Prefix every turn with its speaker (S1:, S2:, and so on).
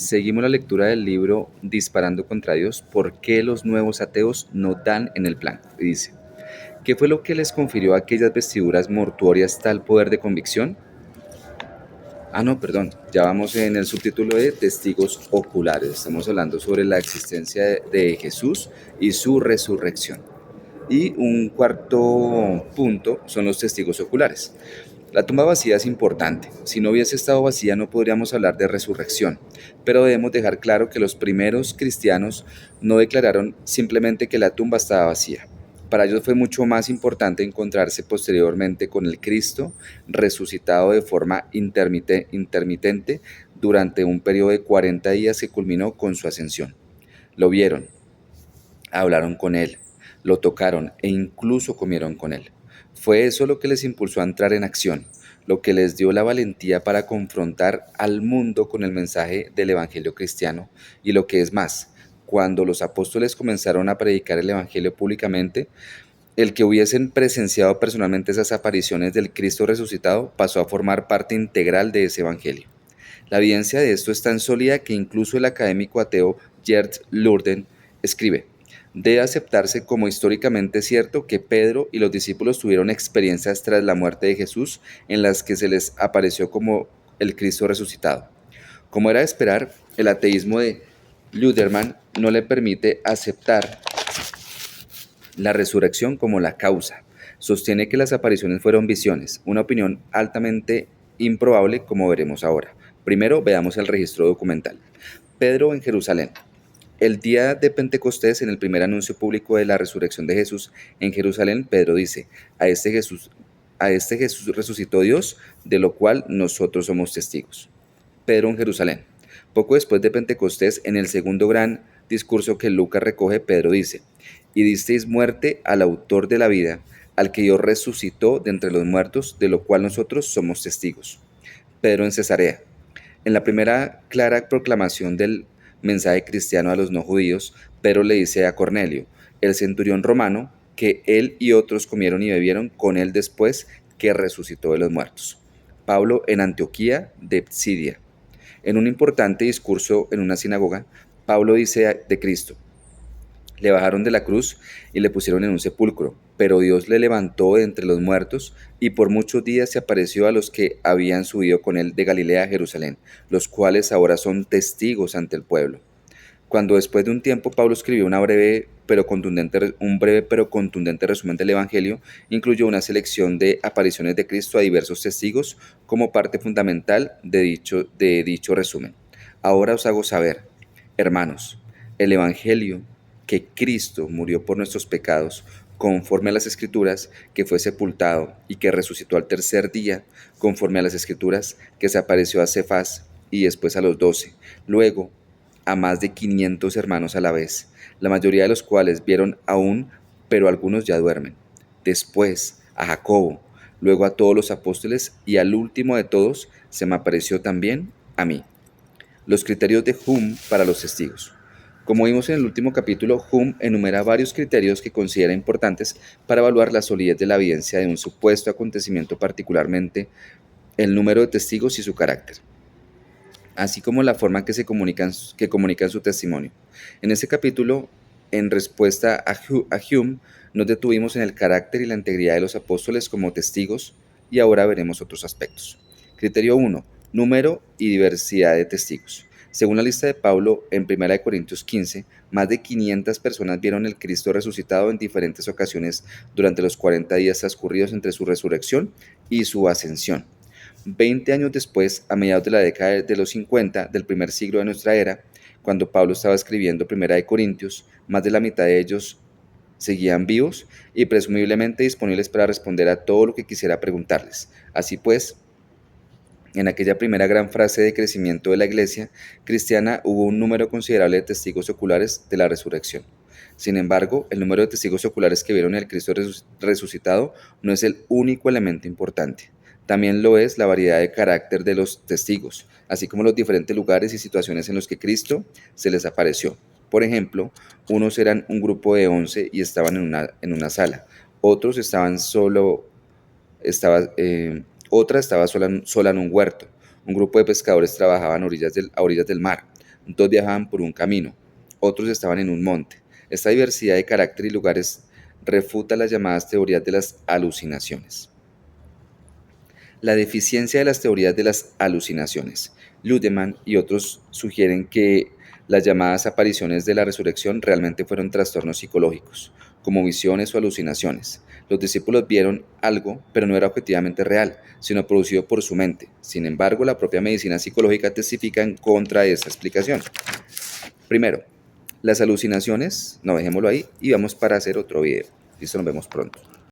S1: Seguimos la lectura del libro Disparando contra Dios, ¿por qué los nuevos ateos no dan en el blanco? Y dice, ¿qué fue lo que les confirió a aquellas vestiduras mortuorias tal poder de convicción? No, perdón, ya vamos en el subtítulo de testigos oculares. Estamos hablando sobre la existencia de Jesús y su resurrección. Y un cuarto punto son los testigos oculares. La tumba vacía es importante. Si no hubiese estado vacía no podríamos hablar de resurrección, pero debemos dejar claro que los primeros cristianos no declararon simplemente que la tumba estaba vacía. Para ellos fue mucho más importante encontrarse posteriormente con el Cristo resucitado de forma intermitente durante un periodo de 40 días que culminó con su ascensión. Lo vieron, hablaron con él, lo tocaron e incluso comieron con él. Fue eso lo que les impulsó a entrar en acción, lo que les dio la valentía para confrontar al mundo con el mensaje del Evangelio cristiano y lo que es más, cuando los apóstoles comenzaron a predicar el Evangelio públicamente, el que hubiesen presenciado personalmente esas apariciones del Cristo resucitado pasó a formar parte integral de ese Evangelio. La evidencia de esto es tan sólida que incluso el académico ateo Gerd Lurden escribe: debe aceptarse como históricamente cierto que Pedro y los discípulos tuvieron experiencias tras la muerte de Jesús en las que se les apareció como el Cristo resucitado. Como era de esperar, el ateísmo de Luderman no le permite aceptar la resurrección como la causa. Sostiene que las apariciones fueron visiones, una opinión altamente improbable como veremos ahora. Primero veamos el registro documental. Pedro en Jerusalén. El día de Pentecostés, en el primer anuncio público de la resurrección de Jesús en Jerusalén, Pedro dice, a este Jesús resucitó Dios, de lo cual nosotros somos testigos. Pedro en Jerusalén. Poco después de Pentecostés, en el segundo gran discurso que Lucas recoge, Pedro dice, y disteis muerte al autor de la vida, al que Dios resucitó de entre los muertos, de lo cual nosotros somos testigos. Pedro en Cesarea. En la primera clara proclamación del mensaje cristiano a los no judíos, Pedro le dice a Cornelio, el centurión romano, que él y otros comieron y bebieron con él después que resucitó de los muertos. Pablo en Antioquía de Psidia. En un importante discurso en una sinagoga, Pablo dice de Cristo, le bajaron de la cruz y le pusieron en un sepulcro, pero Dios le levantó de entre los muertos y por muchos días se apareció a los que habían subido con él de Galilea a Jerusalén, los cuales ahora son testigos ante el pueblo. Cuando después de un tiempo Pablo escribió un breve pero contundente resumen del Evangelio, incluyó una selección de apariciones de Cristo a diversos testigos como parte fundamental de dicho resumen. Ahora os hago saber, hermanos, el Evangelio que Cristo murió por nuestros pecados, conforme a las Escrituras, que fue sepultado y que resucitó al tercer día, conforme a las Escrituras, que se apareció a Cefas y después a los 12, luego a más de 500 hermanos a la vez, la mayoría de los cuales vieron aún, pero algunos ya duermen. Después a Jacobo, luego a todos los apóstoles y al último de todos se me apareció también a mí. Los criterios de Hume para los testigos. Como vimos en el último capítulo, Hume enumera varios criterios que considera importantes para evaluar la solidez de la evidencia de un supuesto acontecimiento, particularmente el número de testigos y su carácter, así como la forma que comunican su testimonio. En este capítulo, en respuesta a Hume, nos detuvimos en el carácter y la integridad de los apóstoles como testigos y ahora veremos otros aspectos. Criterio 1. Número y diversidad de testigos. Según la lista de Pablo en 1 Corintios 15, más de 500 personas vieron el Cristo resucitado en diferentes ocasiones durante los 40 días transcurridos entre su resurrección y su ascensión. 20 años después, a mediados de la década de los 50 del primer siglo de nuestra era, cuando Pablo estaba escribiendo 1 Corintios, más de la mitad de ellos seguían vivos y presumiblemente disponibles para responder a todo lo que quisiera preguntarles. Así pues, en aquella primera gran fase de crecimiento de la iglesia cristiana hubo un número considerable de testigos oculares de la resurrección. Sin embargo, el número de testigos oculares que vieron al Cristo resucitado no es el único elemento importante. También lo es la variedad de carácter de los testigos, así como los diferentes lugares y situaciones en los que Cristo se les apareció. Por ejemplo, unos eran un grupo de 11 y estaban en una sala, otros estaban solo, estaba, otra estaba sola en un huerto, un grupo de pescadores trabajaban a orillas del mar, Dos viajaban por un camino, otros estaban en un monte. Esta diversidad de carácter y lugares refuta las llamadas teorías de las alucinaciones. La deficiencia de las teorías de las alucinaciones. Ludemann y otros sugieren que las llamadas apariciones de la resurrección realmente fueron trastornos psicológicos, como visiones o alucinaciones. Los discípulos vieron algo, pero no era objetivamente real, sino producido por su mente. Sin embargo, la propia medicina psicológica testifica en contra de esta explicación. Primero, las alucinaciones, no dejémoslo ahí y vamos para hacer otro video. Listo, nos vemos pronto.